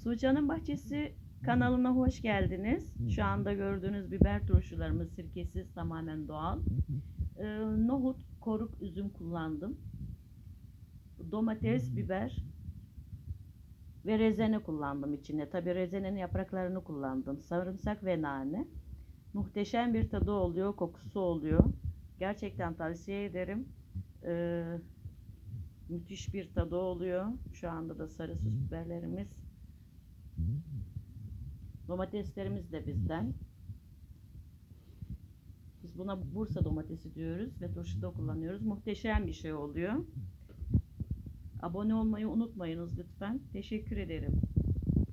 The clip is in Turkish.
Sucan'ın Bahçesi kanalına hoş geldiniz. Şu anda gördüğünüz biber turşularımız sirkesiz, tamamen doğal. Nohut, koruk, üzüm kullandım. Domates, biber ve rezene kullandım içine. Tabi rezenenin yapraklarını kullandım. Sarımsak ve nane. Muhteşem bir tadı oluyor, kokusu oluyor. Gerçekten tavsiye ederim. Müthiş bir tadı oluyor. Şu anda da sarı süs biberlerimiz. Domateslerimiz de bizden. Biz buna Bursa domatesi diyoruz ve turşuda kullanıyoruz. Muhteşem bir şey oluyor. Abone olmayı unutmayınız lütfen. Teşekkür ederim.